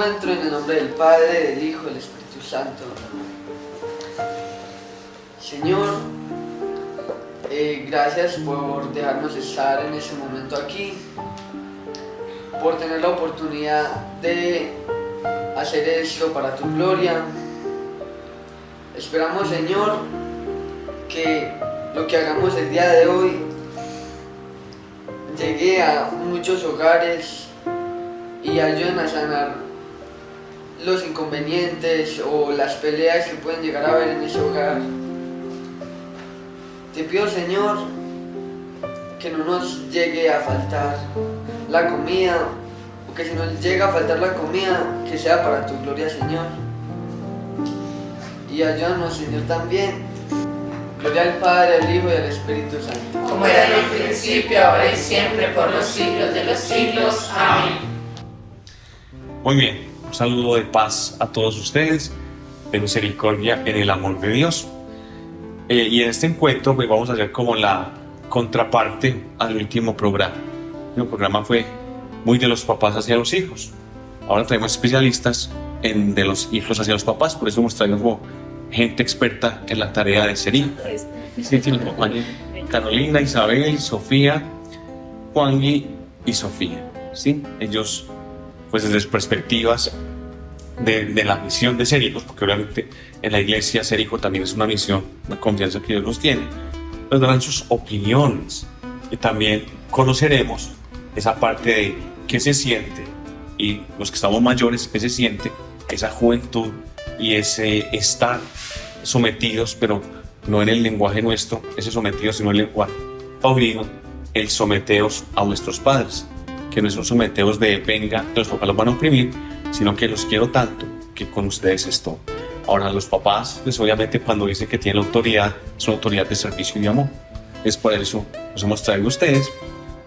encuentro en el nombre del Padre, del Hijo y del Espíritu Santo. Señor, gracias por dejarnos estar en este momento aquí, por tener la oportunidad de hacer esto para tu gloria. Esperamos, Señor, que lo que hagamos el día de hoy llegue a muchos hogares y ayuden a sanar los inconvenientes o las peleas que pueden llegar a haber en ese hogar. Te pido, Señor, que no nos llegue a faltar la comida, o que si nos llega a faltar la comida, que sea para tu gloria, Señor. Y ayúdanos, Señor, también. Gloria al Padre, al Hijo y al Espíritu Santo. Como era en el principio, ahora y siempre, por los siglos de los siglos. Amén. Muy bien, un saludo de paz a todos ustedes, de misericordia en el amor de Dios. Y en este encuentro pues vamos a hacer como la contraparte al último programa. El último programa fue muy de los papás hacia los hijos. Ahora traemos especialistas de los hijos hacia los papás, por eso hemos traído como gente experta en la tarea de ser hijos. Sí, Carolina, Isabel, Sofía, Juanji y Sofía. ¿Sí? Ellos, pues desde sus perspectivas de la misión de ser hijos, porque obviamente en la iglesia ser hijo también es una misión, una confianza que Dios nos tiene, nos darán sus opiniones y también conoceremos esa parte de qué se siente, y los que estamos mayores, qué se siente esa juventud y ese estar sometidos, pero no en el lenguaje nuestro, ese sometidos, sino en el lenguaje paulino, el someteos a vuestros padres, que no es un someteos de venga, que los papás los van a oprimir, sino que los quiero tanto que con ustedes estoy. Ahora los papás, pues obviamente cuando dicen que tienen la autoridad, es una autoridad de servicio y de amor. Es por eso nos hemos traído a ustedes,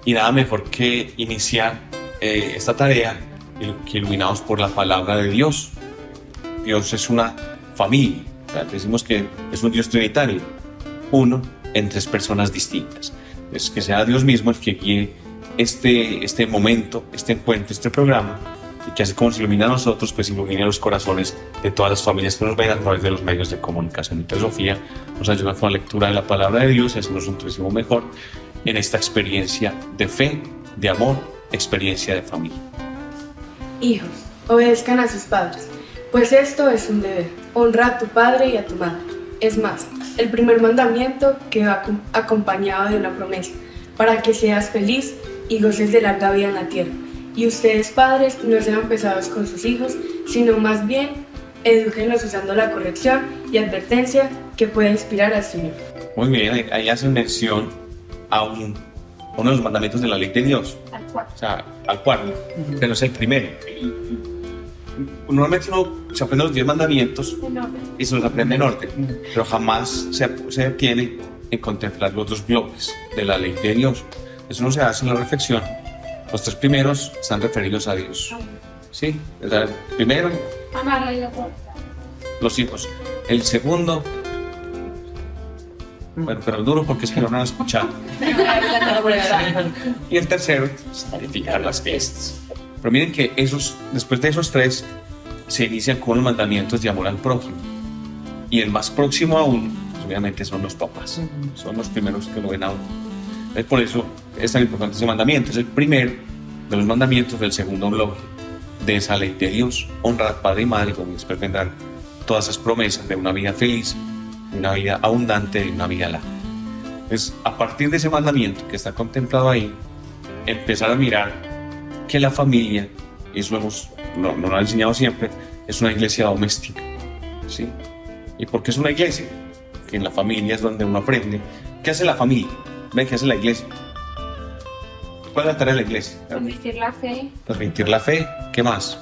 y nada mejor que iniciar esta tarea que iluminados por la palabra de Dios. Dios es una familia, decimos que es un Dios trinitario, uno en tres personas distintas. Es que sea Dios mismo el que guíe este momento, este encuentro, este programa, y que así como se ilumina a nosotros, pues ilumine los corazones de todas las familias que nos ven a través de los medios de comunicación. Entonces Sofía nos ayuda con la lectura de la palabra de Dios y hacernos un turismo mejor en esta experiencia de fe, de amor, experiencia de familia. Hijos, obedezcan a sus padres, pues esto es un deber. Honra a tu padre y a tu madre. Es más, el primer mandamiento que va acompañado de una promesa, para que seas feliz y goces de larga vida en la tierra. Y ustedes, padres, no sean pesados con sus hijos, sino más bien edúquenlos usando la corrección y advertencia que puede inspirar al Señor. Muy bien, ahí hace mención a uno de los mandamientos de la ley de Dios. Al cuarto. O sea, al cuarto, pero es el primero. Normalmente uno se aprende los 10 mandamientos y se los aprende en orden, pero jamás se detiene en contemplar los dos bloques de la ley de Dios. Eso no se hace en la reflexión. Los tres primeros están referidos a Dios. ¿Sí? El primero, los hijos. El segundo, bueno, pero duro porque es que no van a escuchar. Y el tercero, santificar las fiestas. Pero miren que después de esos tres, se inician con los mandamientos de amor al prójimo. Y el más próximo a uno, pues obviamente son los papás. Son los primeros que lo ven a uno. Es por eso es tan importante ese mandamiento. Es el primero de los mandamientos del segundo bloque de esa ley de Dios. Honra a padre y madre, como después vendrán todas esas promesas de una vida feliz, de una vida abundante, de una vida larga. Es a partir de ese mandamiento que está contemplado ahí, empezar a mirar que la familia, y eso no lo ha enseñado siempre, es una iglesia doméstica. ¿Sí? ¿Y por qué es una iglesia? Que en la familia es donde uno aprende. ¿Qué hace la familia? ¿Ven qué hace la iglesia? ¿Cuál es la tarea de la iglesia? Transmitir la fe. Transmitir la fe. ¿Qué más?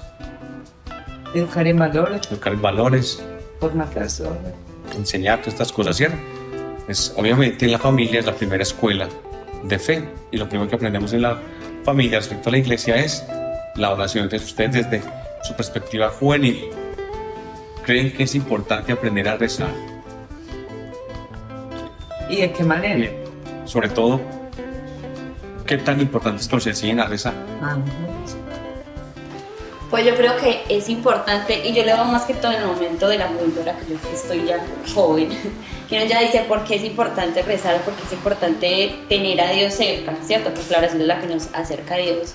Educar en valores, Educar en valores, formar personas. enseñar todas estas cosas, ¿cierto? Obviamente la familia es la primera escuela de fe, y lo primero que aprendemos en la familia respecto a la iglesia es la oración. Entonces ustedes, desde su perspectiva juvenil, ¿creen que es importante aprender a rezar? ¿Y de qué manera? Bien. Sobre todo, ¿qué tan importante es que nos enseñen a rezar? Pues yo creo que es importante, y yo lo veo más que todo en el momento de la juventud, ahora que yo estoy ya joven, que uno ya dice por qué es importante rezar, por qué es importante tener a Dios cerca, ¿cierto? Porque la oración es la que nos acerca a Dios.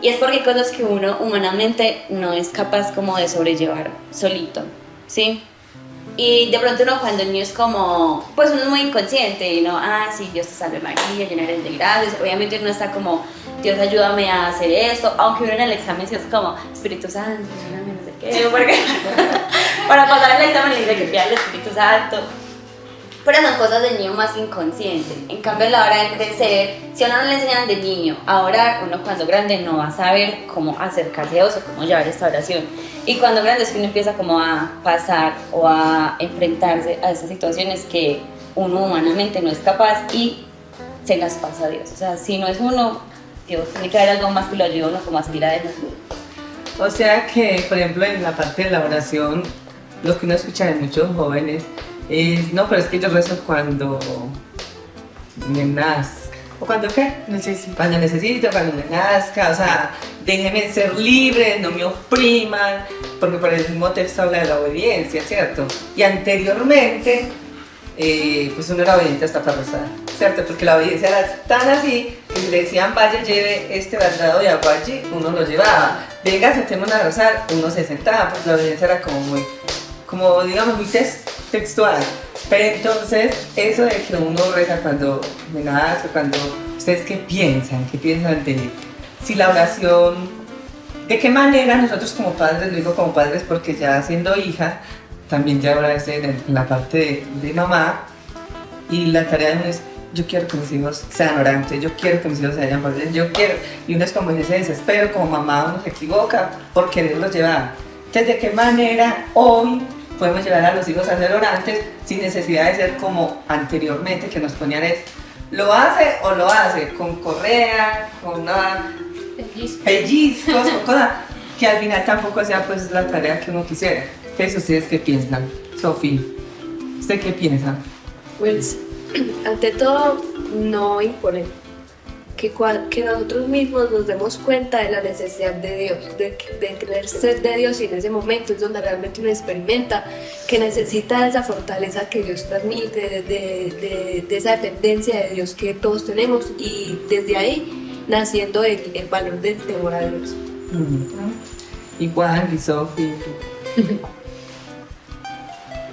Y es porque hay cosas que uno humanamente no es capaz como de sobrellevar solito, ¿sí? Y de pronto uno cuando el niño es como, pues uno es muy inconsciente, y no, sí, Dios te salve María, llena eres de gracia, obviamente uno está como, Dios ayúdame a hacer esto, aunque uno en el examen sí es como, Espíritu Santo, ayúdame, no sé qué, porque para pasar el examen le dice que pida el Espíritu Santo. Pero son cosas del niño más inconscientes. En cambio, a la hora de crecer, si a uno no le enseñan de niño a orar, uno cuando grande no va a saber cómo acercarse a Dios o cómo llevar esta oración. Y cuando grande es que uno empieza como a pasar o a enfrentarse a esas situaciones que uno humanamente no es capaz y se las pasa a Dios. O sea, si no es uno, Dios tiene que haber algo más que lo ayude a uno como a salir adelante. O sea que, por ejemplo, en la parte de la oración, lo que uno escucha de muchos jóvenes es, no, pero es que yo rezo cuando me nazca. ¿O cuando qué? Necesito. Cuando necesito, cuando me nazca, o sea, déjenme ser libre, no me opriman, porque por el mismo texto habla de la obediencia, ¿cierto? Y anteriormente, pues uno era obediente hasta para rezar, ¿cierto? Porque la obediencia era tan así que si le decían vaya, lleve este baldado de agua allí, uno lo llevaba. Venga, sentémonos a rezar, uno se sentaba, porque la obediencia era como muy, digamos, muy textual. Pero entonces, eso de que uno reza cuando me nazca, cuando... ¿Ustedes qué piensan? ¿Qué piensan de si la oración... ¿De qué manera nosotros como padres, lo digo como padres porque ya siendo hija, también ya ahora es en la parte de mamá, y la tarea de uno es, yo quiero que mis hijos sean orantes, yo quiero que mis hijos se vayan por Dios, yo quiero, y uno es como en ese desespero, como mamá uno se equivoca por quererlos llevar. Entonces, ¿de qué manera hoy podemos llevar a los hijos a ser orantes sin necesidad de ser como anteriormente que nos ponían esto? ¿Lo hace o lo hace? Con correa, con una pellizcos, con cosas que al final tampoco sea pues la tarea que uno quisiera. Entonces, ¿ustedes qué piensan? Sofía, ¿usted qué piensa? Pues, ante todo, no imponer. Que nosotros mismos nos demos cuenta de la necesidad de Dios, de querer ser de Dios, y en ese momento es donde realmente uno experimenta que necesita esa fortaleza que Dios transmite, de esa dependencia de Dios que todos tenemos, y desde ahí naciendo el valor del temor a Dios. Igual, y Sofía.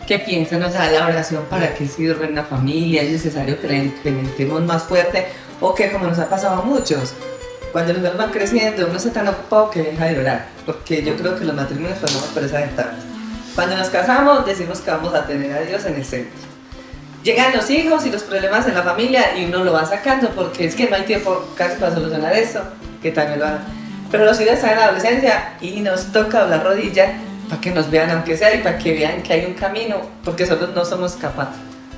¿Qué piensan? O sea, la oración, ¿para qué sirve en la familia? ¿Es necesario que la implementemos más fuerte? O que, como nos ha pasado a muchos, cuando los niños van creciendo, uno está tan ocupado que deja de orar. Porque yo creo que los matrimonios pasamos por esas etapas. Cuando nos casamos, decimos que vamos a tener a Dios en el centro. Llegan los hijos y los problemas en la familia y uno lo va sacando porque es que no hay tiempo casi para solucionar eso, que también lo hagan. Pero los hijos están en la adolescencia y nos toca doblar rodilla para que nos vean, aunque sea, y para que vean que hay un camino, porque solos no somos capaces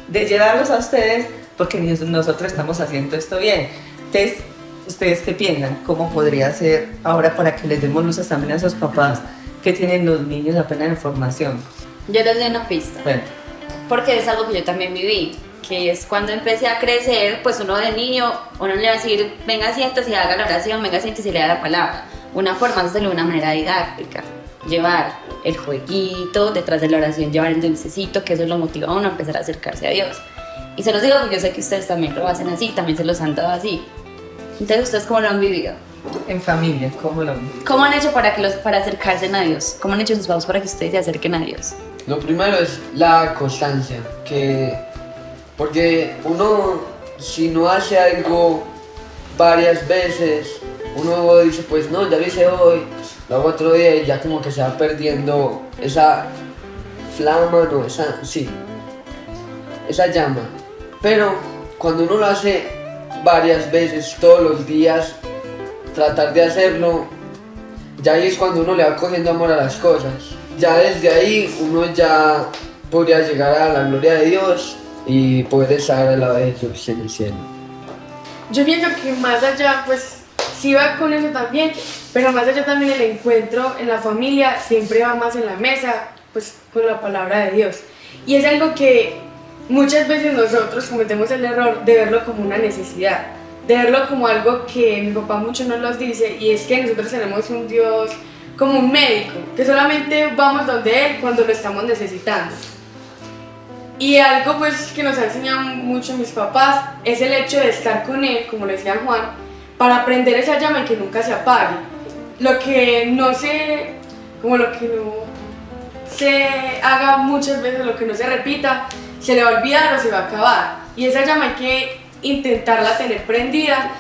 de llevarlos a ustedes, porque nosotros estamos haciendo esto bien. Entonces, ¿ustedes qué piensan? ¿Cómo podría ser ahora para que les demos luces también a esos papás que tienen los niños apenas en formación? Yo les doy una pista. Bueno. Porque es algo que yo también viví, que es cuando empecé a crecer, pues uno de niño, uno le va a decir, venga, siéntese y haga la oración, venga, siéntese y lea la palabra. Una forma es hacerlo de una manera didáctica, llevar el jueguito detrás de la oración, llevar el dulcecito, que eso lo motiva a uno a empezar a acercarse a Dios. Y se los digo porque yo sé que ustedes también lo hacen así, también se los han dado así. Entonces, ¿ustedes cómo lo han vivido? En familia, ¿cómo lo ven? ¿Cómo han hecho para acercarse a Dios? ¿Cómo han hecho sus papás para que ustedes se acerquen a Dios? Lo primero es la constancia, porque uno, si no hace algo varias veces, uno dice, pues no, ya lo hice hoy, lo hago otro día, y ya como que se va perdiendo esa flama, no, esa llama. Pero cuando uno lo hace varias veces, todos los días, tratar de hacerlo, ya ahí es cuando uno le va cogiendo amor a las cosas. Ya desde ahí uno ya podría llegar a la gloria de Dios y poder estar al lado de Dios en el cielo. Yo pienso que más allá, pues sí va con eso también, pero más allá también el encuentro en la familia siempre va más en la mesa, pues con la palabra de Dios. Y es algo que muchas veces nosotros cometemos el error de verlo como una necesidad, de verlo como algo que mi papá mucho nos los dice, y es que nosotros tenemos un Dios como un médico, que solamente vamos donde Él cuando lo estamos necesitando. Y algo pues que nos ha enseñado mucho mis papás es el hecho de estar con Él, como lo decía Juan, para prender esa llama y que nunca se apague. Lo que no se haga muchas veces, lo que no se repita, se le va a olvidar o se va a acabar. Y esa llama hay que intentarla tener prendida,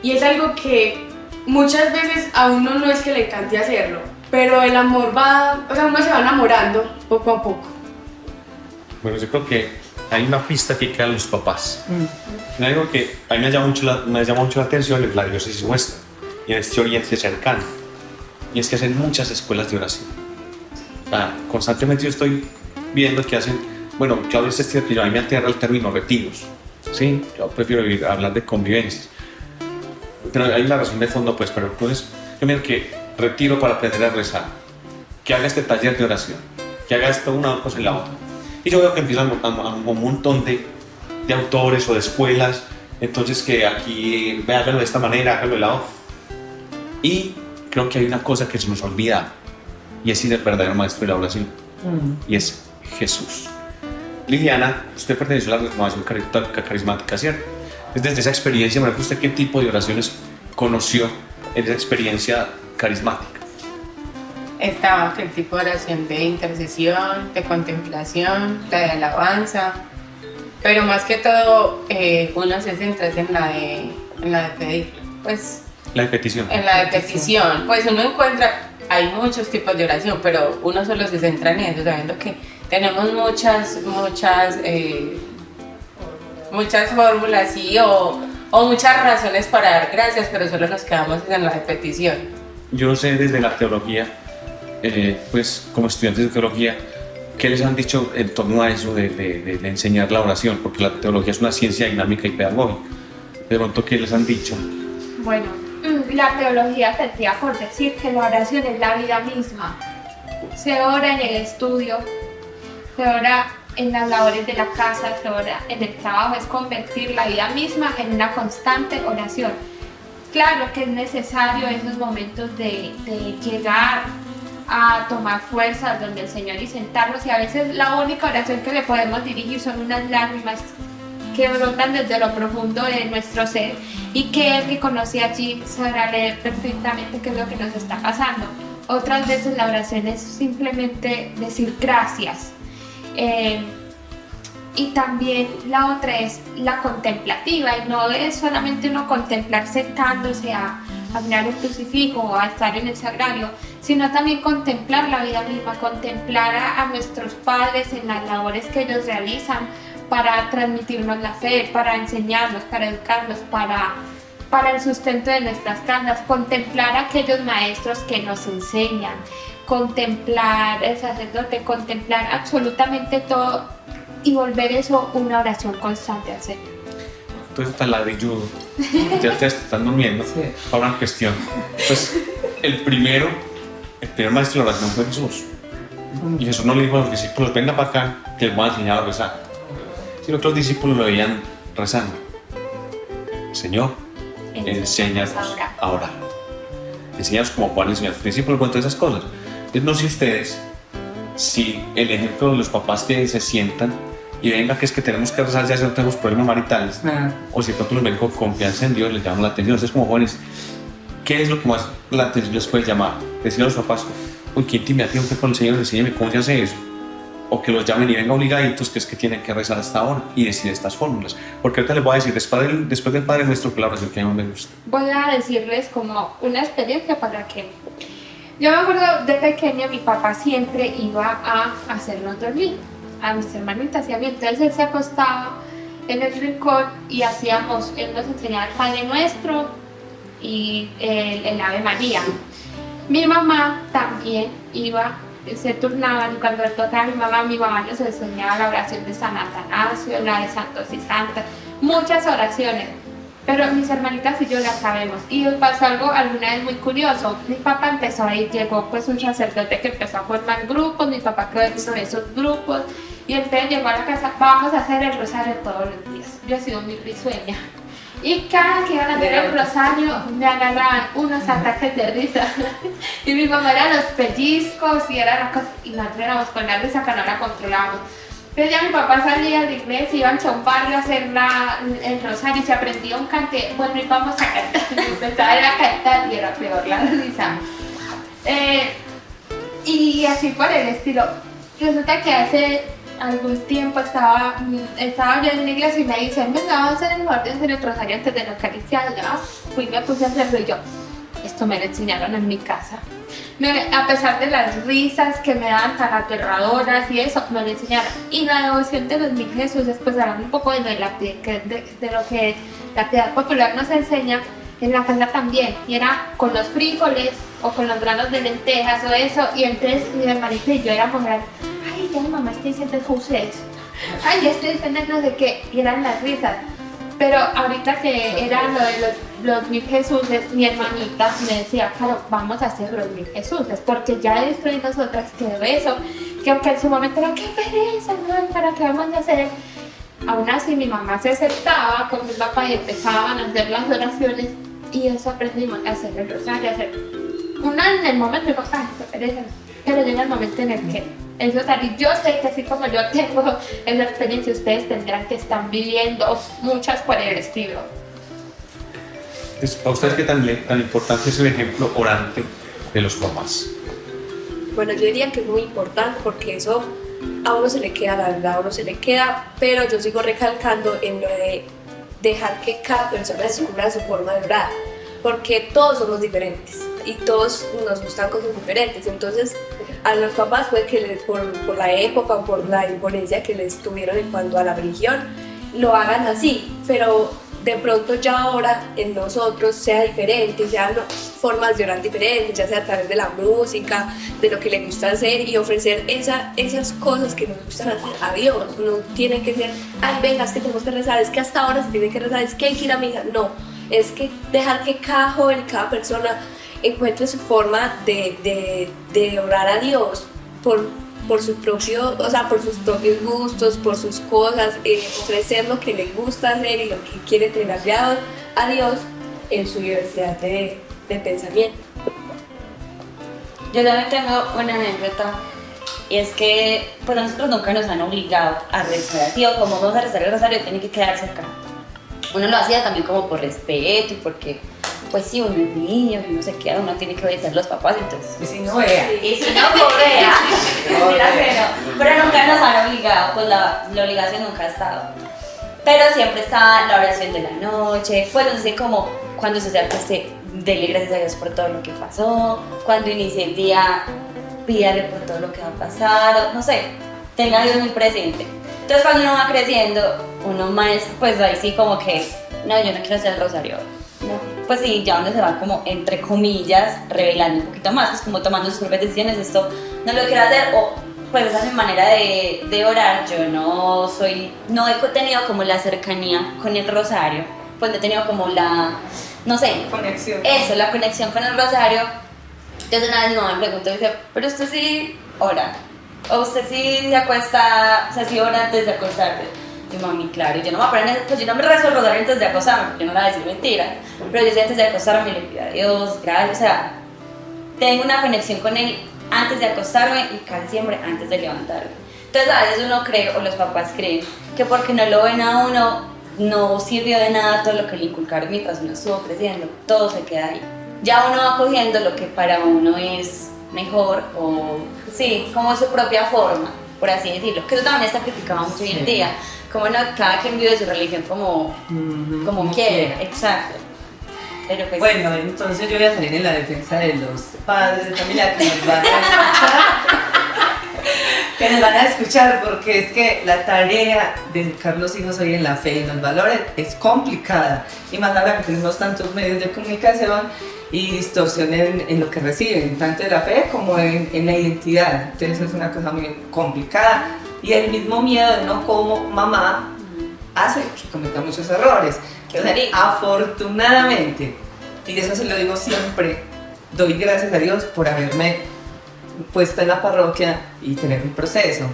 y es algo que muchas veces a uno no es que le encante hacerlo, pero el amor uno se va enamorando poco a poco. Bueno, yo creo que hay una pista que quedan los papás. Algo que a mí me llama mucho la atención es la diócesis nuestra y en este oriente cercano. Y es que hacen muchas escuelas de oración. Constantemente yo estoy viendo que hacen, bueno, yo hablo de este estilo que a mí me aterra el término retiros. ¿Sí? Yo prefiero hablar de convivencias. Pero hay una razón de fondo, pues, pero entonces yo miro que retiro para aprender a rezar, que haga este taller de oración, que haga esto una cosa y la otra. Y yo veo que empiezan un montón de autores o de escuelas, entonces que aquí háganlo de esta manera, háganlo de la otra. Y creo que hay una cosa que se nos olvida, y es el verdadero maestro de la oración, y es Jesús. Liliana, usted perteneció a la renovación carismática, ¿cierto? Desde esa experiencia, ¿me usted qué tipo de oraciones conoció en esa experiencia carismática? Estaba el tipo de oración de intercesión, de contemplación, la de alabanza, pero más que todo uno se centra en la de pedir, pues. La de petición. En la de petición, pues uno encuentra, hay muchos tipos de oración, pero uno solo se centra en eso, sabiendo que tenemos muchas fórmulas, sí, o muchas razones para dar gracias, pero solo nos quedamos en la de petición. Yo no sé desde la teología, pues como estudiantes de teología, ¿qué les han dicho en torno a eso de enseñar la oración? Porque la teología es una ciencia dinámica y pedagógica. De pronto, ¿qué les han dicho? Bueno, la teología tendría por decir que la oración es la vida misma. Se ora en el estudio, se ora en las labores de la casa, se ora en el trabajo, es convertir la vida misma en una constante oración. Claro que es necesario esos momentos de llegar a tomar fuerzas donde el Señor y sentarnos, y a veces la única oración que le podemos dirigir son unas lágrimas que brotan desde lo profundo de nuestro ser, y que el que conoce allí sabrá leer perfectamente qué es lo que nos está pasando. Otras veces la oración es simplemente decir gracias. Y también la otra es la contemplativa, y no es solamente uno contemplar sentándose a mirar un crucifijo o a estar en el sagrario, sino también contemplar la vida misma, contemplar a nuestros padres en las labores que ellos realizan para transmitirnos la fe, para enseñarnos, para educarnos, para el sustento de nuestras casas, contemplar a aquellos maestros que nos enseñan, contemplar el sacerdote, contemplar absolutamente todo y volver eso una oración constante al Señor. Entonces está ladrilludo, ya te están durmiendo. Sí. Ahora una cuestión, pues el primer maestro de la oración fue Jesús, y Jesús no le dijo a los discípulos, venga para acá que les voy a enseñar a rezar, sino que los discípulos lo veían rezando. Señor, enséñanos a orar, enséñanos como Juan enseñó a sus discípulos con todas esas cosas. Entonces no sé ustedes si el ejemplo de los papás que se sientan y venga que es que tenemos que rezar ya si no tenemos problemas maritales, o si pronto los ven con confianza en Dios, les llaman la atención. Ustedes como jóvenes, ¿qué es lo que más la atención les puede llamar? Decir a los papás, uy, qué intimidad tiene usted con el Señor, enséñeme cómo se hace eso. O que los llamen y vengan obligaditos, que es que tienen que rezar hasta ahora y decir estas fórmulas. Porque ahorita les voy a decir, después del Padre Nuestro, que la oración que a mí me gusta. Voy a decirles como una experiencia para que... Yo me acuerdo de pequeña, mi papá siempre iba a hacernos dormir, a mis hermanitas y a mí. Entonces él se acostaba en el rincón y él nos enseñaba el Padre Nuestro y el Ave María. Mi mamá también se turnaban, y cuando tocaba mi mamá nos enseñaba la oración de San Atanasio, la de Santos y Santas, muchas oraciones. Pero mis hermanitas y yo las sabemos. Y pasó algo alguna vez muy curioso. Mi papá empezó a ir, llegó pues un sacerdote que empezó a formar grupos, mi papá quedó en uno de esos grupos, y entonces llegó a la casa, vamos a hacer el rosario todos los días. Yo he sido muy risueña. Y cada que iban a hacer el rosario me agarraban unos ataques de risa. Y mi mamá era los pellizcos y era la cosa. Y nosotros éramos con la risa que no la controlábamos. Entonces ya mi papá salía de la iglesia, iba a un barrio a hacer el rosario y se aprendía un cante. Bueno, y vamos a cantar. Y empezaba a cantar y era peor la risa. Y así por el estilo. Resulta que hace algún tiempo estaba yo en la iglesia y me dicen, venga, vamos a hacer el favor de hacer el rosario antes de la Eucaristía. Ya fui, me puse a hacerlo y yo, esto me lo enseñaron en mi casa. A pesar de las risas que me daban tan aterradoras y eso, me lo enseñaron. Y la devoción de los mil Jesús, pues hablando un poco de lo que la piedad popular nos enseña, en la casa también, y era con los frijoles o con los granos de lentejas o eso, y entonces mi hermanita y yo éramos grandes, ay, ya mi mamá está diciendo José, ay, ya estoy diciendo no sé qué, y eran las risas. Pero ahorita que era lo de los mil Jesuses, mi hermanita me decía, claro, vamos a hacer los mil Jesuses, porque ya dentro de nosotras quedó eso, que aunque en su momento era, qué pereza, ¿no? ¿Para qué vamos a hacer? Aún así mi mamá se sentaba con mi papá y empezaban a hacer las oraciones y eso aprendimos a hacer el rosario, a hacer una en el momento y ay, qué pereza, pero llega el momento en el que eso salir. Yo sé que así como yo tengo esa experiencia, ustedes tendrán que estar viviendo muchas por el estilo. ¿A ustedes qué tan importante es el ejemplo orante de los papás? Bueno, yo diría que es muy importante porque eso a uno se le queda, la verdad, a uno se le queda, pero yo sigo recalcando en lo de dejar que cada persona descubra su forma de orar, porque todos somos diferentes y todos nos gustan cosas diferentes. Entonces, a los papás puede que por la época o por la imponencia que les tuvieron en cuanto a la religión, lo hagan así, pero de pronto ya ahora en nosotros sea diferente, sean formas de orar diferentes, ya sea a través de la música, de lo que le gusta hacer y ofrecer esas cosas que nos gustan hacer a Dios. No tiene que ser, ay, venga, es que tenemos que rezar, es que hasta ahora se tiene que rezar, es que hay que ir a misa. No, es que dejar que cada joven, cada persona encuentre su forma de orar a Dios por su propio, o sea, por sus propios gustos, por sus cosas, ofrecer lo que le gusta hacer y lo que quiere entregarle a Dios en su diversidad de pensamiento. Yo también tengo una anécdota, y es que pues nosotros nunca nos han obligado a rezar. Tío, como vamos a rezar el rosario, tiene que quedarse acá. Uno lo hacía también como por respeto y porque, pues sí, uno es niño y uno se queda, uno tiene que obedecer a los papás, entonces... Y si no vea. Y si no, pues vea. Pero nunca nos han obligado, pues la obligación nunca ha estado. Pero siempre está la oración de la noche, pues no sé, como cuando se acueste, dele gracias a Dios por todo lo que pasó, cuando inicie el día, pídale por todo lo que va a pasar, no sé, tenga a Dios muy presente. Entonces cuando uno va creciendo, uno más, pues ahí sí como que, no, yo no quiero hacer el rosario, no. Pues sí, ya uno se va como, entre comillas, revelando un poquito más, pues como tomando sus propias decisiones, esto no lo quiero hacer, o pues esa es mi manera de orar. Yo no he tenido como la cercanía con el rosario, pues no he tenido como la, no sé, conexión. Eso, la conexión con el rosario. Entonces una vez mi mamá me preguntó y dice, pero usted sí ora, o usted sí se acuesta, o sea, sí ora antes de acostarse. Y mami, claro, yo no me aprendo, pues yo no me rezo el rosario antes de acostarme, porque yo no le voy a decir mentira, pero yo sí antes de acostarme le pido a Dios, gracias, o sea, tengo una conexión con él antes de acostarme y casi siempre antes de levantarme. Entonces a veces uno cree, o los papás creen, que porque no lo ven a uno, no sirvió de nada todo lo que le inculcaron mientras uno estuvo creciendo, todo se queda ahí. Ya uno va cogiendo lo que para uno es mejor, o sí, como su propia forma, por así decirlo, que eso también está criticado mucho hoy en día, como no, cada quien vive su religión como quiere, exacto. Pero pues, bueno, entonces yo voy a salir en la defensa de los padres de familia que nos van a escuchar, que nos van a escuchar, porque es que la tarea de educar a los hijos hoy en la fe y en los valores es complicada, y más ahora que tenemos tantos medios de comunicación y distorsión en lo que reciben, tanto de la fe como en la identidad. Entonces es una cosa muy complicada, y el mismo miedo de uno como mamá hace que cometa muchos errores. Entonces, afortunadamente, y de eso se lo digo siempre, doy gracias a Dios por haberme puesto en la parroquia y tener un proceso,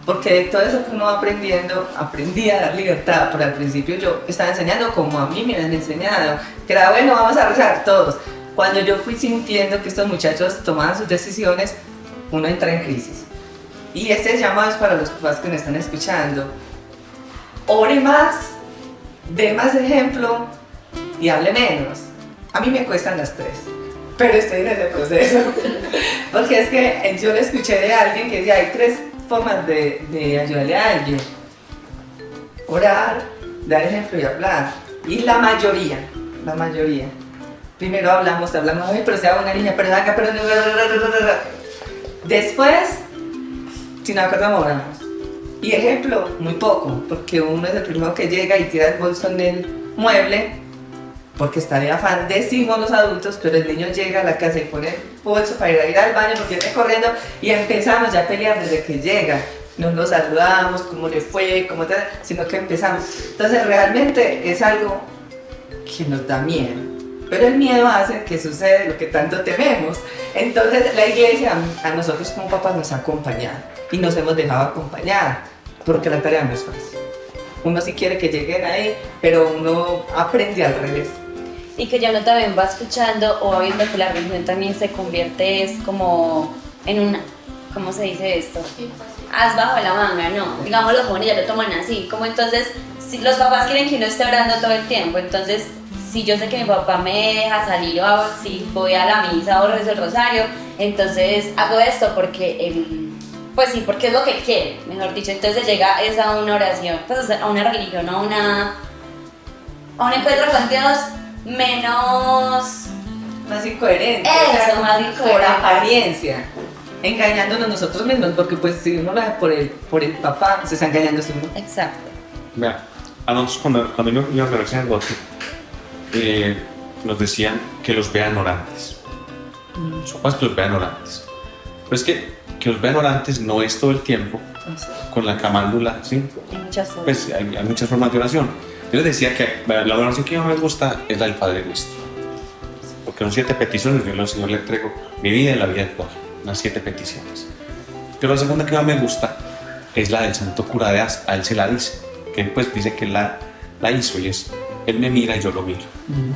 porque de todo eso que uno va aprendiendo, aprendí a dar libertad, pero al principio yo estaba enseñando como a mí me habían enseñado, que era bueno, vamos a rezar todos. Cuando yo fui sintiendo que estos muchachos tomaban sus decisiones, uno entra en crisis. Y este llamado es para los papás que me están escuchando. Ore más, dé más ejemplo y hable menos. A mí me cuestan las tres, pero estoy en ese proceso. Porque es que yo le escuché de alguien que decía, hay tres formas de ayudarle a alguien. Orar, dar ejemplo y hablar. Y la mayoría. Primero hablamos, ay, pero sea una niña, pero acá, pero no. Después, si no acordamos, oramos. Y ejemplo, muy poco, porque uno es el primero que llega y tira el bolso en el mueble, porque está de afán, decimos los adultos, pero el niño llega a la casa y pone el bolso para ir al baño porque viene corriendo y empezamos ya a pelear desde que llega. No nos saludamos, cómo le fue, sino que empezamos. Entonces realmente es algo que nos da miedo, pero el miedo hace que suceda lo que tanto tememos. Entonces la iglesia a nosotros como papás nos ha acompañado y nos hemos dejado acompañar, porque la tarea no es fácil. Uno sí quiere que lleguen ahí, pero uno aprende al revés. Y que ya uno también va escuchando o va viendo que la religión también se convierte, es como en una, ¿cómo se dice esto? Haz bajo la manga, no. Digamos, los jóvenes ya lo toman así, como entonces, si los papás quieren que uno esté orando todo el tiempo, entonces, si yo sé que mi papá me deja salir o hago, si voy a la misa o rezo el rosario, entonces hago esto porque pues sí, porque es lo que quiere, mejor dicho. Entonces llega es a una oración, pues a una religión, a un encuentro con Dios menos... Más incoherente. Eso, más incoherente. Por apariencia. Engañándonos nosotros mismos, porque pues si uno lo hace por el papá, se está engañando a sí mismo. Exacto. Vea, a nosotros cuando yo iba a la universidad de Gotti, nos decían que los vean orantes. Son papás que los vean orantes. Pero es que los vean orantes no es todo el tiempo con la camándula, ¿sí? Hay muchas formas. Pues hay muchas formas de oración. Yo les decía que la oración que más me gusta es la del Padre Nuestro. Porque son 7 peticiones, yo al Señor le entrego mi vida y la vida del Padre. Unas 7 peticiones. Pero la segunda que más me gusta es la del Santo Cura de Ars. A él se la dice. Que él pues dice que él la hizo y es, él me mira y yo lo miro.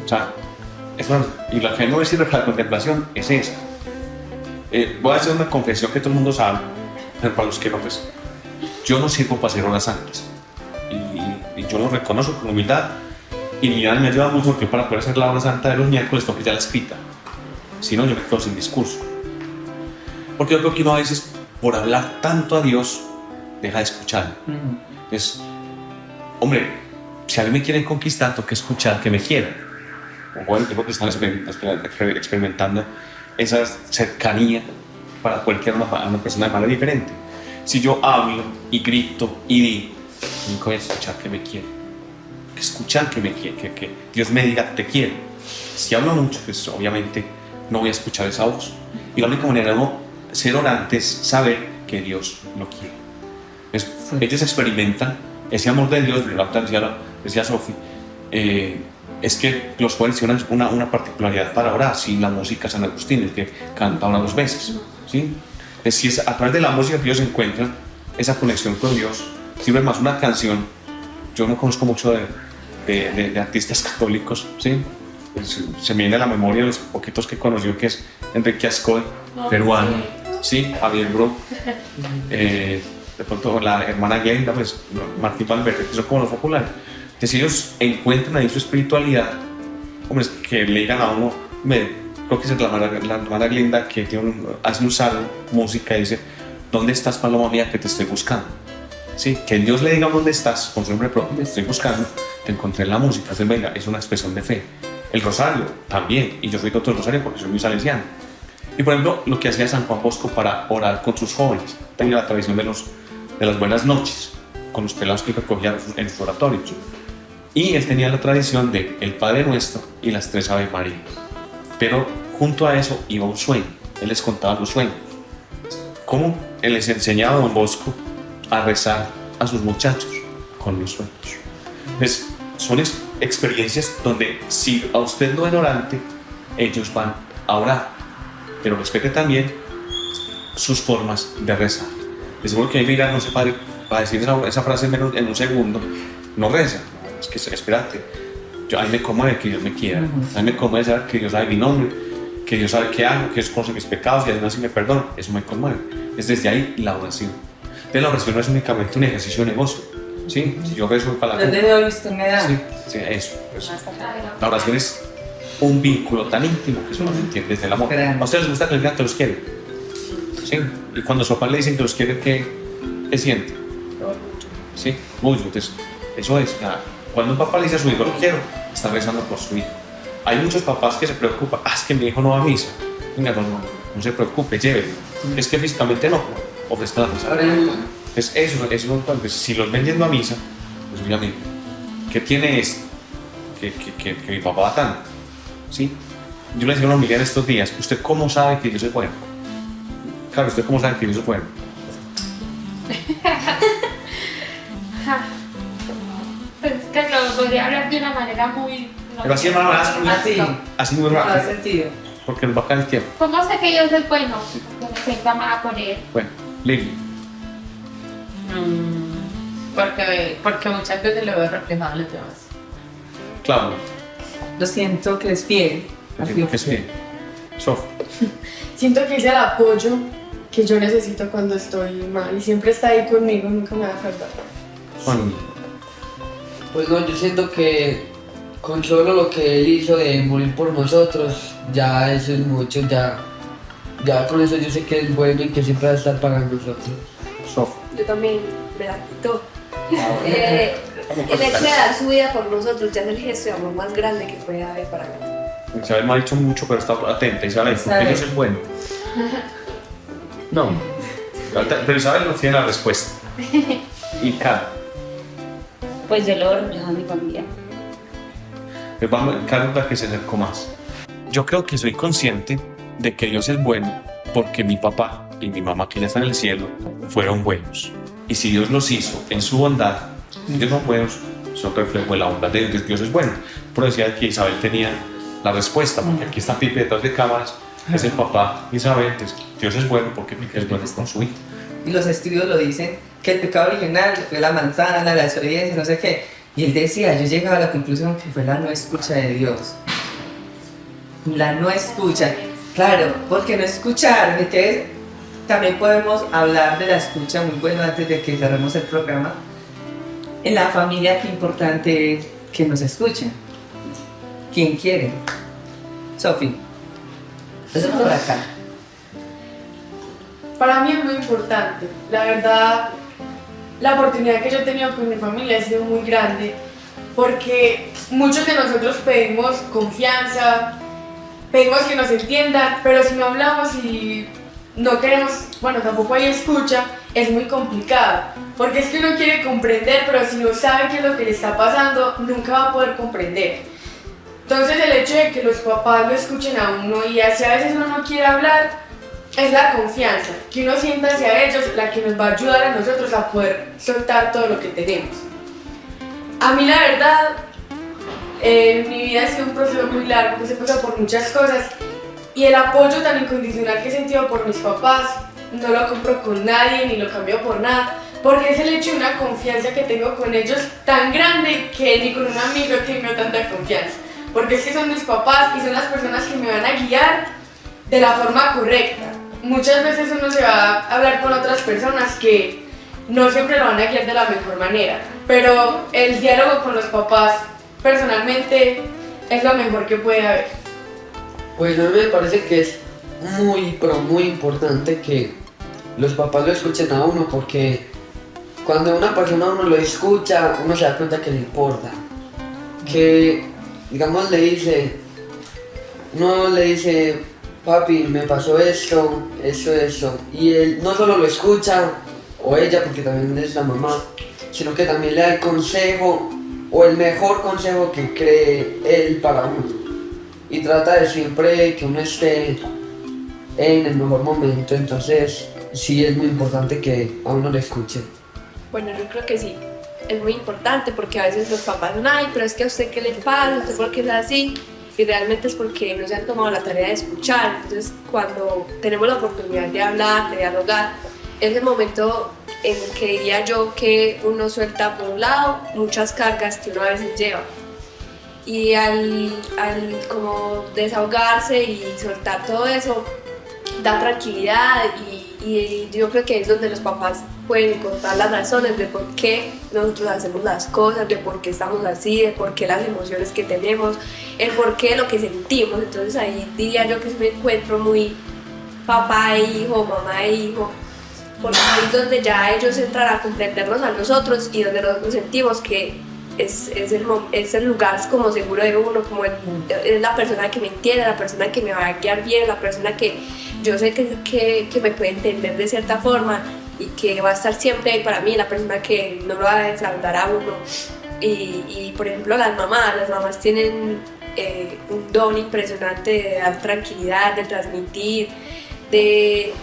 O sea, y la que no es sirve para la contemplación es esa. Voy a hacer una confesión que todo el mundo sabe, pero para los que no, pues yo no sirvo para hacer horas santas. Y yo lo reconozco con humildad. Y mi vida me ayuda mucho porque para poder hacer la hora santa de los miércoles tengo que ya la escrita. Si no, yo me quedo sin discurso. Porque yo creo que uno a veces, por hablar tanto a Dios, deja de escuchar. Es, hombre, si a mí me quieren conquistar, tengo que escuchar que me quieran. O el tiempo que están experimentando esa cercanía para cualquier una persona de manera diferente. Si yo hablo y grito y digo, nunca voy a escuchar que me quiere. Escuchar que me quiere, que Dios me diga te quiero. Si hablo mucho, pues obviamente no voy a escuchar esa voz. Y la única manera de ser orante es saber que Dios lo quiere. Ellos experimentan ese amor de Dios, decía Sofi, es que los jóvenes tienen una particularidad para orar, sin la música San Agustín, el que canta una 2 veces, ¿sí? Es si es a través de la música que ellos encuentran esa conexión con Dios. Si ves más una canción, yo no conozco mucho de artistas católicos, ¿sí? Se me viene a la memoria los poquitos que conoció, que es Enrique Ascoy, peruano, sí, Javier Bro, de pronto la hermana Glenda, pues Martín Valverde, que son como los populares. Entonces ellos encuentran ahí su espiritualidad, hombre, que le digan a uno, creo que es la hermana Glenda que hace un salmo, música, y dice, ¿dónde estás, paloma mía, que te estoy buscando? Sí, que Dios le diga dónde estás, con su nombre propio, te estoy buscando, te encontré en la música. Entonces, venga, es una expresión de fe. El rosario también, y yo soy doctor del rosario porque soy muy salesiano. Y por ejemplo, lo que hacía San Juan Bosco para orar con sus jóvenes, tenía la tradición de las buenas noches, con los pelados que recogían en sus oratorios. Y él tenía la tradición de el Padre Nuestro y las 3 Ave María. Pero junto a eso iba un sueño, él les contaba los sueños. ¿Cómo él les enseñaba a Don Bosco a rezar a sus muchachos con los sueños? Entonces, son experiencias donde si a usted no es orante, ellos van a orar, pero respete también sus formas de rezar. de seguro que ahí mira, no sé, padre, para decir esa frase en un segundo, no reza. Es que espérate, a mí me conmueve que Dios me quiera, a mí me conmueve saber que Dios sabe mi nombre, que Dios sabe qué hago, que Dios conoce mis pecados y además si me perdona, eso me conmueve. Es desde ahí la oración. Entonces la oración no es únicamente un ejercicio de negocio, ¿sí? Si yo rezo para la ¿Dónde de hoy usted me da? sí, sí, eso. La oración es un vínculo tan íntimo que solo se entiende desde el amor. Grande. ¿A ustedes les gusta que les digan que los quieren? Sí. Y cuando su papá le dicen que los quiere, ¿qué siente? Sí, mucho. Entonces, eso es. Cuando un papá le dice a su hijo, lo quiero, está rezando por su hijo. Hay muchos papás que se preocupan, es que mi hijo no va a misa. Venga, no se preocupe, llévelo. Es que físicamente no, ofrezca la misa. Es eso, entonces, si los ven yendo a misa, pues obviamente, ¿qué tiene esto? Que mi papá va tanto, ¿sí? Yo le decía a una amiga en estos días, ¿usted cómo sabe que Dios es bueno? Claro, ¿usted cómo sabe que Dios es bueno? Pues es que lo podría hablar de una manera muy... Pero así, hermano, así muy No rápido, da sentido. porque nos va a caer el tiempo. ¿Cómo sé que Dios es bueno? Porque me siento amada por Él. Bueno, Lili, Porque muchas veces lo veo reflejado en los demás. Claudio, Lo siento que es fiel. ¿qué es bien? Sof, Siento que es el apoyo que yo necesito cuando estoy mal y siempre está ahí conmigo, nunca me va a faltar. Juan, Pues no, yo siento que con solo lo que él hizo de morir por nosotros, ya eso es mucho, ya con eso yo sé que es bueno y que siempre va a estar para nosotros. Sof, Yo también me la quito. El hecho de dar su vida por nosotros ya es el gesto de amor más grande que puede haber para mí. Isabel me ha dicho mucho, pero está atenta. Isabel, ¿por qué Dios es bueno? No, pero Isabel no tiene la respuesta. Y Carlos, Pues yo lo veo reflejado en mi familia. Carlos la que se acercó más. Yo creo que soy consciente de que Dios es bueno porque mi papá y mi mamá, que ya están en el cielo, fueron buenos. Y si Dios los hizo en su bondad, ellos son buenos, son reflejo de la bondad de Dios. Dios es bueno. Por decía que Isabel tenía la respuesta, porque aquí está Pipe detrás de cámaras, es el papá de Isabel. Entonces, Dios es bueno porque Pipe es bueno con su hijo. Y los estudios lo dicen, que el pecado original fue la manzana, la desobediencia, no sé qué. Y él decía, yo llegaba a la conclusión que fue la no escucha de Dios. La no escucha. Claro, porque no escuchar, entonces también podemos hablar de la escucha muy bueno antes de que cerremos el programa. En la familia, qué importante es que nos escuchen. ¿Quién quiere? Sofi, empecemos por acá. Para mí es muy importante. La verdad, la oportunidad que yo he tenido con mi familia ha sido muy grande porque muchos de nosotros pedimos confianza, pedimos que nos entiendan, pero si no hablamos y no queremos, bueno, tampoco hay escucha, es muy complicado. Porque es que uno quiere comprender, pero si no sabe qué es lo que le está pasando, nunca va a poder comprender. Entonces el hecho de que los papás lo escuchen a uno y si a veces uno no quiere hablar, es la confianza que uno sienta hacia ellos la que nos va a ayudar a nosotros a poder soltar todo lo que tenemos. A mí la verdad, mi vida ha sido un proceso muy largo, pues he pasado por muchas cosas y el apoyo tan incondicional que he sentido por mis papás no lo compro con nadie ni lo cambio por nada, porque es el hecho de una confianza que tengo con ellos tan grande que ni con un amigo tengo tanta confianza, porque es que son mis papás y son las personas que me van a guiar de la forma correcta. Muchas veces uno se va a hablar con otras personas que no siempre lo van a guiar de la mejor manera, pero el diálogo con los papás personalmente es lo mejor que puede haber. Pues a mí me parece que es muy, pero muy importante que los papás lo escuchen a uno, porque cuando una persona a uno lo escucha, uno se da cuenta que le importa. Que, digamos, uno le dice, papi, me pasó esto, eso, y él no solo lo escucha, o ella, porque también es la mamá, sino que también le da el consejo, o el mejor consejo que cree él para uno. Y trata de siempre que uno esté en el mejor momento, entonces sí es muy importante que a uno le escuche. Bueno, yo creo que sí, es muy importante porque a veces los papás dicen, ay, pero es que a usted qué le pasa, usted por qué es así, y realmente es porque no se han tomado la tarea de escuchar. Entonces cuando tenemos la oportunidad de hablar, de dialogar, es el momento en el que diría yo que uno suelta por un lado muchas cargas que uno a veces lleva. Y al como desahogarse y soltar todo eso, da tranquilidad y yo creo que es donde los papás pueden encontrar las razones de por qué nosotros hacemos las cosas, de por qué estamos así, de por qué las emociones que tenemos, el por qué lo que sentimos. Entonces ahí diría yo que es un encuentro muy papá e hijo, mamá e hijo, porque ahí es donde ya ellos entran a comprendernos a nosotros y donde nosotros sentimos que es el lugar como seguro de uno, como es la persona que me entiende, la persona que me va a guiar bien, la persona que yo sé que me puede entender de cierta forma y que va a estar siempre ahí para mí, la persona que no lo va a defraudar a uno. Y por ejemplo las mamás tienen un don impresionante de dar tranquilidad, de transmitir, de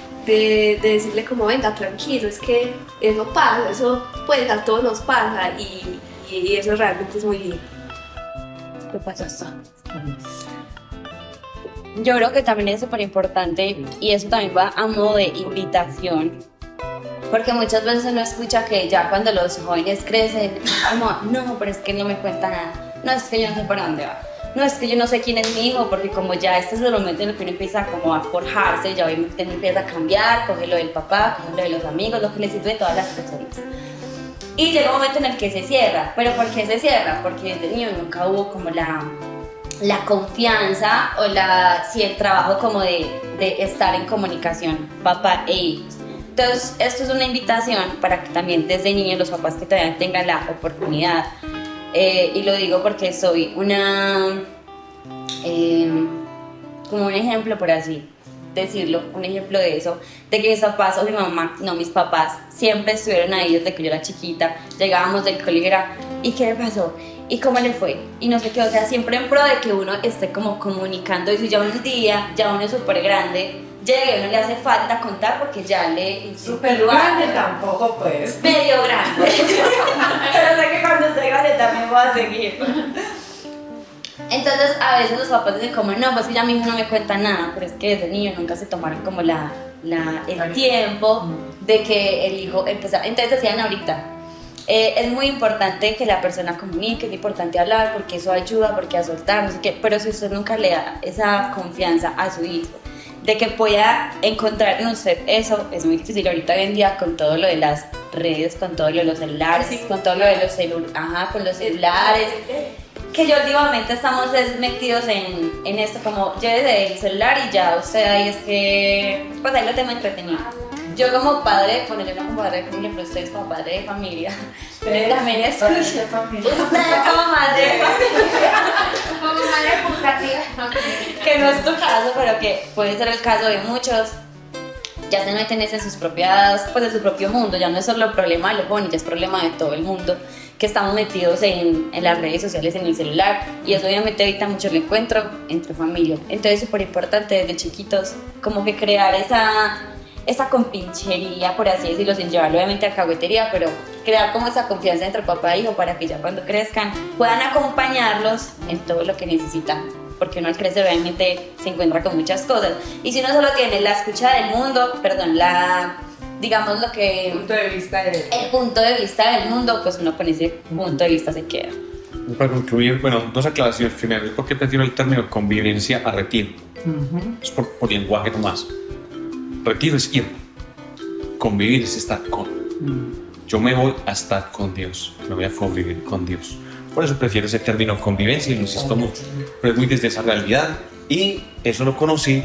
decirle como venga tranquilo, es que eso pasa, eso pues a todos nos pasa y eso realmente es muy lindo. ¿Qué pasa? Yo creo que también es súper importante y eso también va a modo de invitación, porque muchas veces uno escucha que ya cuando los jóvenes crecen, como, no, pero es que no me cuenta nada, no, es que yo no sé para dónde va, no, es que yo no sé quién es mi hijo, porque como ya este es el momento en el que uno empieza como a forjarse, ya obviamente uno empieza a cambiar, coge lo del papá, coge lo de los amigos, lo que le sirve de todas las personas. Y llega un momento en el que se cierra. ¿Pero por qué se cierra? Porque desde niño nunca hubo como la confianza o el trabajo como de estar en comunicación, papá e hijos. Entonces, esto es una invitación para que también desde niños los papás que todavía tengan la oportunidad, y lo digo porque soy como un ejemplo, por así decirlo, un ejemplo de eso, de que mis papás o mi mamá, no, mis papás siempre estuvieron ahí desde que yo era chiquita, llegábamos del colegio, era, ¿y qué le pasó? ¿Y cómo le fue? Y no sé qué, o sea, siempre en pro de que uno esté como comunicando, y si ya uno es día, ya uno es súper grande, llega y uno le hace falta contar porque ya le... Súper grande tampoco pues. Medio grande. Pero sé que cuando esté grande también voy a seguir. Entonces a veces los papás dicen como, no, pues que ya mi hijo no me cuenta nada, pero es que desde niño nunca se tomaron como el tiempo de que el hijo empezara. Entonces decían ahorita, es muy importante que la persona comunique, es importante hablar porque eso ayuda, porque a soltar, no sé qué, pero si usted nunca le da esa confianza a su hijo, de que pueda encontrar en usted eso, es muy difícil ahorita hoy en día con todo lo de las redes, con todo lo de los celulares, con todo lo de los celulares, que yo últimamente estamos metidos en esto, como llévese el celular y ya usted ahí es que, pues ahí lo tengo entretenido. Yo como padre, bueno, yo no como padre de familia, pero ustedes como padre de familia, también escucho. Usted como madre de familia. Como madre putativa. Que no es tu caso, pero que puede ser el caso de muchos. Ya se meten en sus propias, pues en su propio mundo, ya no es solo problema de los jóvenes, ya es problema de todo el mundo, que estamos metidos en las redes sociales, en el celular, y eso obviamente evita mucho el encuentro entre familia. Entonces es súper importante desde chiquitos como que crear esa compinchería, por así decirlo, sin llevarlo obviamente a caguetería, pero crear como esa confianza entre papá e hijo para que ya cuando crezcan puedan acompañarlos en todo lo que necesitan, porque uno al crecer obviamente se encuentra con muchas cosas, y si uno solo tiene la escucha del mundo, digamos lo que... El punto de vista del mundo, pues uno con ese punto de vista se queda. Para concluir, bueno, dos aclaraciones. Primero, ¿por qué prefiero el término convivencia a retiro? Es por lenguaje nomás. Retiro es ir, convivir es estar con. Yo me voy a estar con Dios, me voy a convivir con Dios. Por eso prefiero ese término convivencia y lo insisto mucho. Pero es muy desde esa realidad, y eso lo conocí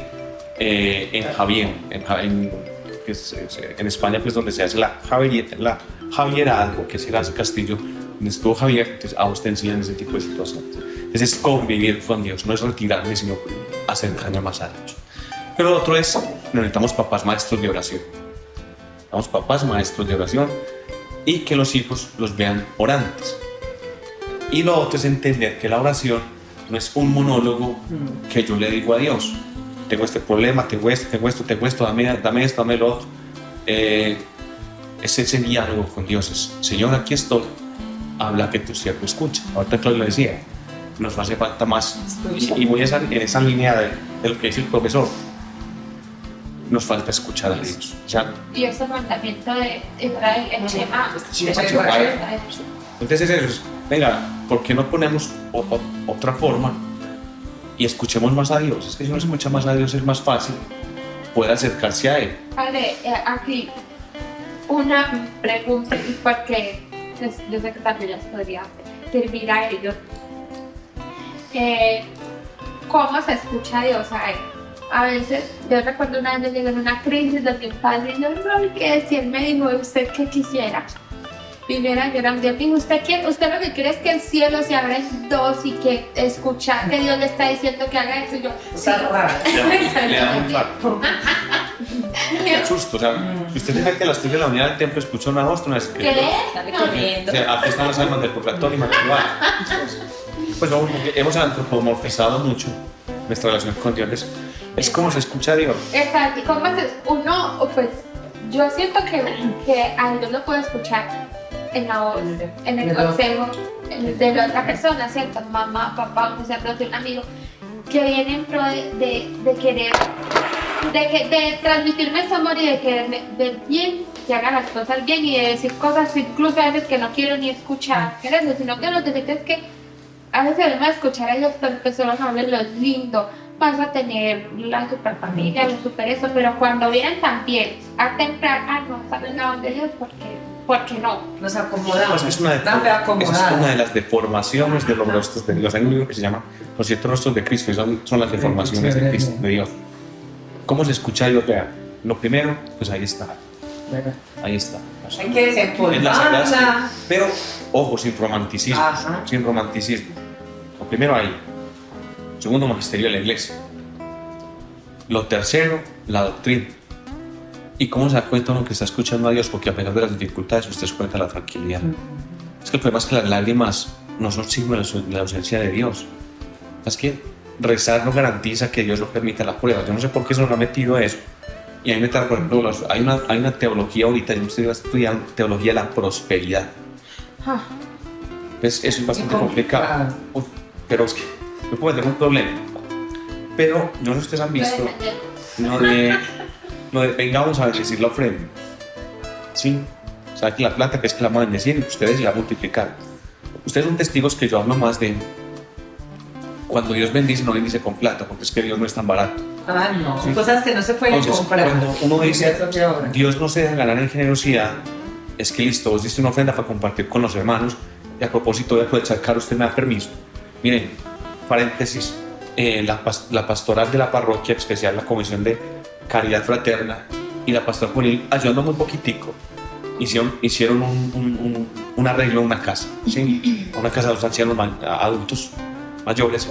en Javier, en España, pues donde se hace la Javierada, que es Gracia Castillo, donde estuvo Javier. Entonces a usted enseñan ese tipo de situaciones. Entonces es convivir con Dios, no es retirarme, sino acercarme más a Dios. Pero lo otro es, necesitamos papás maestros de oración. Necesitamos papás maestros de oración y que los hijos los vean orantes. Y lo otro es entender que la oración no es un monólogo que yo le digo a Dios. Tengo este problema, tengo esto, dame esto, dame lo otro. Es ese diálogo con Dios. Es, Señor, aquí estoy, habla que tu siervo escucha. Ahorita Claudio lo decía, nos hace falta más. Y voy en esa línea de lo que dice el profesor. nos falta escuchar a Dios. O sea, Y ese mandamiento de Israel, el Shema. entonces eso es, venga, ¿por qué no ponemos otra forma y escuchemos más a Dios? Es que si uno escucha más a Dios es más fácil poder acercarse a Él. Padre, aquí una pregunta, y porque yo sé que también les podría servir a ellos. ¿Cómo se escucha a Dios a Él? A veces, yo recuerdo una vez llegué en una crisis donde un padre dijo, no, que si él me dijo, ¿usted qué quisiera? Viniera llorando, y usted lo que quiere es que el cielo se abra en dos y que escuchar que Dios le está diciendo que haga eso. Y yo, sí. Le da un infarto. Qué susto, o sea, si usted deja que a las 3 de la mañana del templo escucha una voz, no es que... ¿Qué? Sale corriendo. O sea, aquí están las almas del purgatorio y Manuel. Pues vamos, porque hemos antropomorfizado mucho nuestra relación con Dios. Es como se escucha a Dios. Exacto, y como uno, pues, yo siento que a Dios lo puedo escuchar en la voz, en el consejo de la otra persona, ¿cierto? Mamá, papá, un sacerdote, un amigo, que viene en pro de querer, de transmitirme ese amor y de quererme ver bien, que haga las cosas bien y de decir cosas incluso a veces que no quiero ni escuchar, ¿qué sino que lo que necesito es que a veces además de escuchar a ellos porque solo hablan lo lindo, vas a tener la super familia, lo super eso, pero cuando vienen también a templar, no saben la onda de Dios porque no. Nos acomodamos. Pues es una de las deformaciones de los rostros de Dios. Hay un libro que se llama Los 7 rostros de Cristo y son las deformaciones de Cristo, de Dios. ¿Cómo se escucha a Dios? Vea, lo primero, pues ahí está. Ahí está. Hay que desempolvarla. Pero, ojo, sin romanticismo. Ajá. Sin romanticismo. Lo primero ahí. Segundo, magisterio de la iglesia. Lo tercero, la doctrina. ¿Y cómo se da cuenta uno que está escuchando a Dios? Porque a pesar de las dificultades, usted cuenta la tranquilidad. Es que el problema es que las lágrimas no son signo de la ausencia de Dios. Es que rezar no garantiza que Dios no permita la prueba. Yo no sé por qué se nos ha metido eso. Y a mí me trae, por ejemplo, hay una teología ahorita, yo estoy estudiando teología de la prosperidad. Pues eso es bastante complicado. Pero es que me puede tener un problema. Pero no sé si ustedes han visto lo de venga, vamos a bendecir la ofrenda. Sí, o sea que la plata que es que la vamos a bendecir, ustedes la multiplicar. Ustedes son testigos que yo hablo más de cuando Dios bendice, no bendice con plata, porque es que Dios no es tan barato. Ah, no, Sí. cosas que no se pueden Entonces, comprar. cuando uno dice Dios no se deja ganar en generosidad, es que listo, vos diste una ofrenda para compartir con los hermanos. Y a propósito, voy a aprovechar, Caro, usted me da permiso. Miren, paréntesis, la pastoral de la parroquia, especial la Comisión de Caridad Fraterna y la pastoral juvenil, ayudando muy poquitico, hicieron un arreglo en una casa, ¿sí? Una casa de los ancianos adultos mayores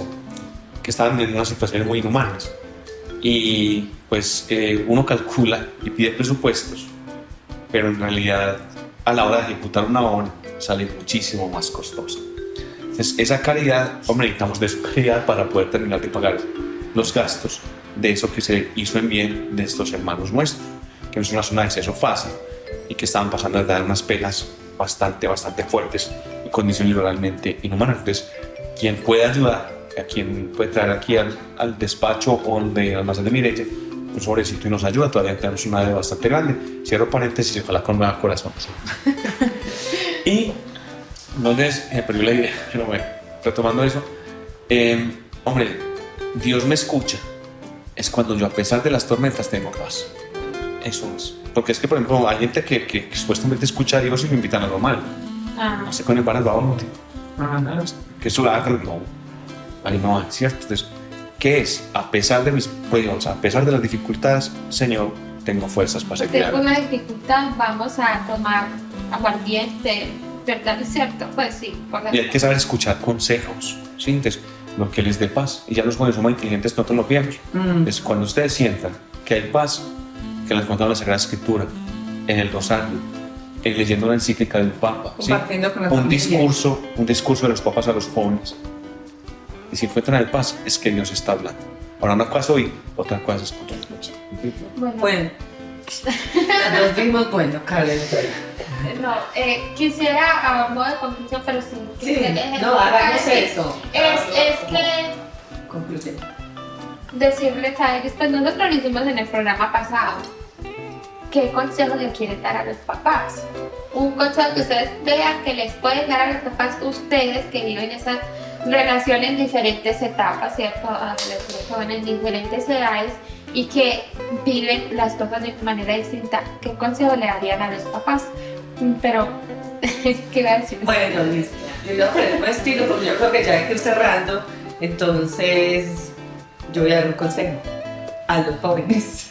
que estaban en unas situaciones muy inhumanas. Y pues uno calcula y pide presupuestos, pero en realidad a la hora de ejecutar una obra sale muchísimo más costosa. Entonces esa caridad, hombre, necesitamos de su caridad para poder terminar de pagar los gastos de eso que se hizo en bien de estos hermanos nuestros, que no es una zona de acceso fácil y que estaban pasando a dar unas penas bastante fuertes y condiciones realmente inhumanas. Entonces, quien puede ayudar, a quien puede traer aquí al despacho o de almacén de Mireille un sobrecito y nos ayuda, todavía tenemos una deuda bastante grande. Cierro paréntesis, ojalá con más corazón. Y entonces, perdió la idea, pero bueno, retomando eso, hombre, Dios me escucha, es cuando yo a pesar de las tormentas tengo paz. Eso es. Porque es que, por ejemplo, hay gente que supuestamente escucha a Dios y me invitan a lo malo. No sé, con el baralbao, que eso la haga, no. Ahí no, es cierto. Entonces, ¿qué es? A pesar de mis pruebas, a pesar de las dificultades, Señor, tengo fuerzas para seguir. Tengo una dificultad, vamos a tomar aguardiente, ¿verdad? ¿Es cierto? Pues sí. Y hay que saber escuchar consejos, ¿sí? Entonces, lo que les dé paz. Y ya los jóvenes son más inteligentes que nosotros lo vemos. Entonces, cuando ustedes sientan que hay paz, que les contamos la Sagrada Escritura, en el rosario, leyendo la encíclica del Papa, ¿sí? un discurso de los papas a los jóvenes. Y si encuentran el paz, es que Dios está hablando. Ahora, una cosa oír, otra cosa es escuchar. Bueno, nos vimos, bueno, Karen. No, quisiera a modo de conclusión, pero sí. No, hagamos eso. Es que Concluye. decirles a ellos, pues nosotros lo hicimos en el programa pasado, ¿qué consejo le quieren dar a los papás? Un consejo que ustedes vean que les pueden dar a los papás, ustedes que viven esa relación en diferentes etapas, ¿cierto? Adolescentes, jóvenes, en diferentes edades y que viven las cosas de manera distinta. ¿Qué consejo le darían a los papás? Pero, ¿qué va a decir? Bueno, listo. Yo voy a poner un estilo porque yo creo que ya hay que ir cerrando. Entonces, yo voy a dar un consejo a los jóvenes.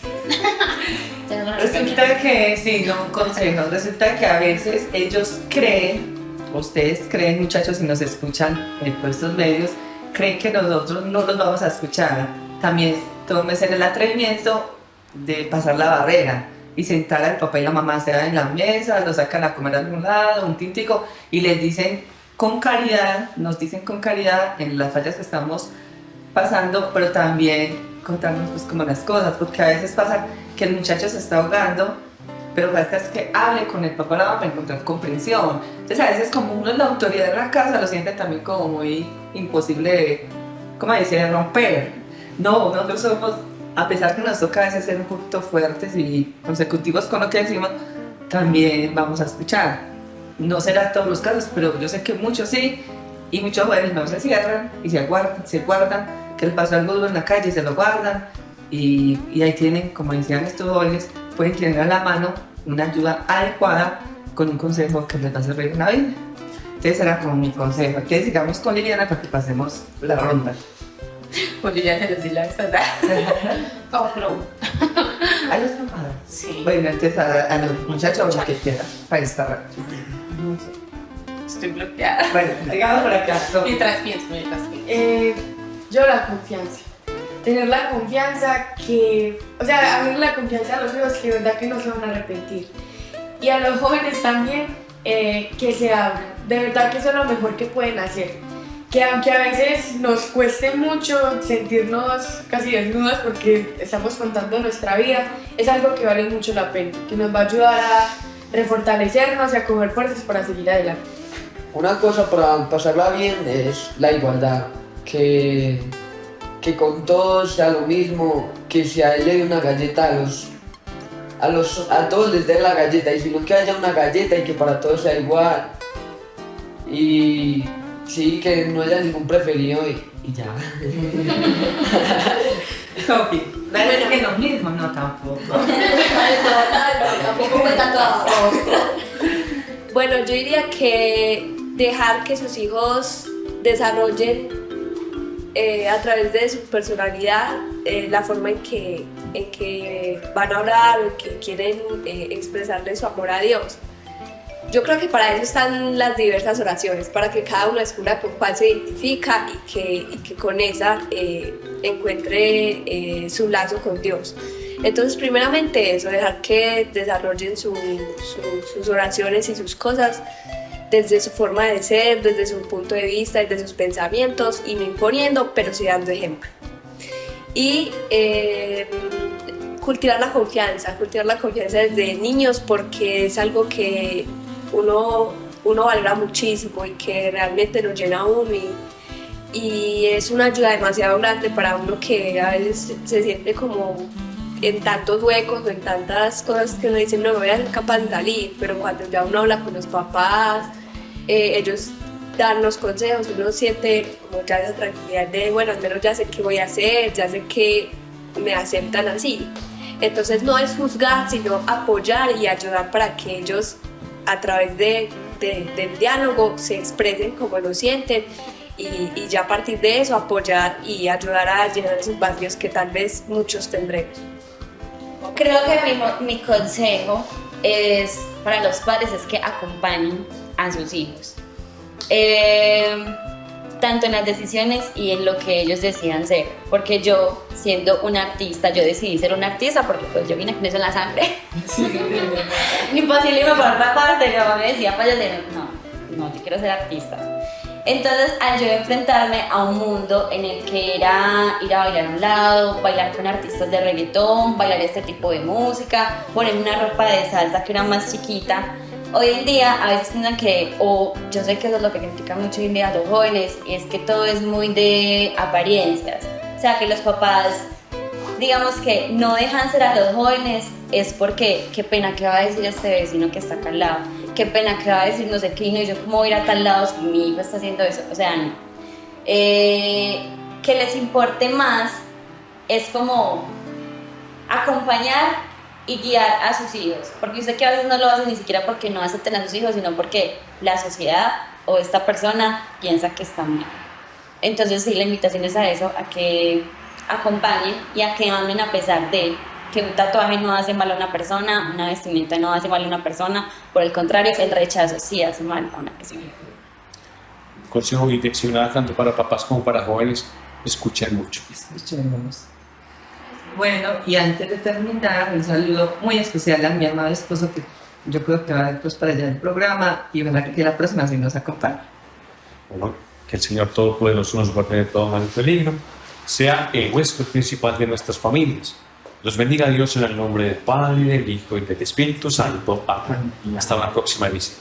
Resulta que, sí, no un consejo, resulta que a veces ellos creen, ustedes creen, muchachos, si nos escuchan por estos medios, creen que nosotros no los vamos a escuchar. También tómense el atrevimiento de pasar la barrera y sentar al papá y la mamá, sea en la mesa, lo sacan a comer a algún lado, un tintico, y les dicen con caridad, nos dicen con caridad en las fallas que estamos pasando, pero también contarnos pues como las cosas, porque a veces pasa que el muchacho se está ahogando, pero falta es que hable con el papá o la mamá para encontrar comprensión. Entonces a veces como uno es la autoridad de la casa, lo siente también como muy imposible de, ¿cómo decir?, de romper. No, nosotros somos, a pesar que nos toca a veces ser un poquito fuertes y consecutivos con lo que decimos, también vamos a escuchar. No será todos los casos, pero yo sé que muchos sí, y muchos jóvenes no se cierran y se guardan, que les pasó algo duro en la calle y se lo guardan, y ahí tienen, como decían estos jóvenes, pueden tener a la mano una ayuda adecuada con un consejo que les va a servir en la vida. Entonces era como mi consejo. Que sigamos con Liliana para que pasemos la ronda. Pues yo ya se los di la vez pasada. Otro. ¿A los papás? Sí. Bueno, entonces a los muchachos lo que quieran para estar. Estoy bloqueada. Bueno, digamos por acá. Mientras pienso. Yo la confianza. Tener la confianza que, o sea, abrir la confianza a los hijos que de verdad que no se van a arrepentir. Y a los jóvenes también, que se abran. De verdad que eso es lo mejor que pueden hacer. Que aunque a veces nos cueste mucho sentirnos casi desnudos porque estamos contando nuestra vida, es algo que vale mucho la pena, que nos va a ayudar a refortalecernos y a coger fuerzas para seguir adelante. Una cosa para pasarla bien es la igualdad, que con todos sea lo mismo, que si a él le dé una galleta a todos les dé la galleta, y si no, que haya una galleta y que para todos sea igual, y sí, que no haya ningún preferido y ya. Sofi, ¿verdad que lo mismo? No, tampoco. Tampoco fue tanto abajo. Bueno, yo diría que dejar que sus hijos desarrollen a través de su personalidad la forma en que van a hablar o que quieren expresarle su amor a Dios. Yo creo que para eso están las diversas oraciones, para que cada uno descubra con cuál se identifica y que con esa encuentre su lazo con Dios. Entonces, primeramente eso, dejar que desarrollen sus oraciones y sus cosas desde su forma de ser, desde su punto de vista, desde sus pensamientos, y no imponiendo, pero sí dando ejemplo. Y cultivar la confianza desde niños, porque es algo que uno valora muchísimo y que realmente nos llena a uno, y es una ayuda demasiado grande para uno que a veces se siente como en tantos huecos o en tantas cosas que uno dice no voy a ser capaz de salir, pero cuando ya uno habla con los papás, ellos dan los consejos, uno siente como ya esa tranquilidad de bueno, al menos ya sé qué voy a hacer, ya sé que me aceptan así. Entonces no es juzgar, sino apoyar y ayudar para que ellos a través del diálogo se expresen como lo sienten, y ya a partir de eso apoyar y ayudar a llenar esos vacíos que tal vez muchos tendremos. Creo que mi consejo es para los padres es que acompañen a sus hijos, tanto en las decisiones y en lo que ellos decidan ser, porque yo siendo una artista, yo decidí ser una artista porque pues yo vine con eso en la sangre. Imposible irme por otra parte, mi mamá me decía payasera, no, yo quiero ser artista. Entonces, al yo enfrentarme a un mundo en el que era ir a bailar a un lado, bailar con artistas de reggaetón, bailar este tipo de música, ponerme una ropa de salsa que era más chiquita, hoy en día a veces piensan que, yo sé que eso es lo que critican mucho hoy en día a los jóvenes, y es que todo es muy de apariencias. O sea, que los papás digamos que no dejan ser a los jóvenes es porque qué pena que va a decir este vecino que está acá al lado, qué pena que va a decir no sé qué, y no, yo cómo voy a ir a tal lado si mi hijo está haciendo eso, o sea, no. Que les importe más es como acompañar y guiar a sus hijos, porque usted que a veces no lo hace ni siquiera porque no acepten a sus hijos, sino porque la sociedad o esta persona piensa que está mal. Entonces sí, la invitación es a eso, a que acompañen y a que amen a pesar de que un tatuaje no hace mal a una persona, una vestimenta no hace mal a una persona, por el contrario, el rechazo sí hace mal a una persona. Consejo direccionado tanto para papás como para jóvenes, escuchen mucho. Escuchemos. Bueno, y antes de terminar, un saludo muy especial a mi amado esposo, que yo creo que va después para allá del programa, y ojalá que la próxima sí nos acompañe. Bueno, que el Señor Todopoderoso nos guarde de todo mal y peligro, sea el huésped principal de nuestras familias. Los bendiga Dios en el nombre del Padre, del Hijo y del Espíritu Santo. Amén. Hasta una próxima visita.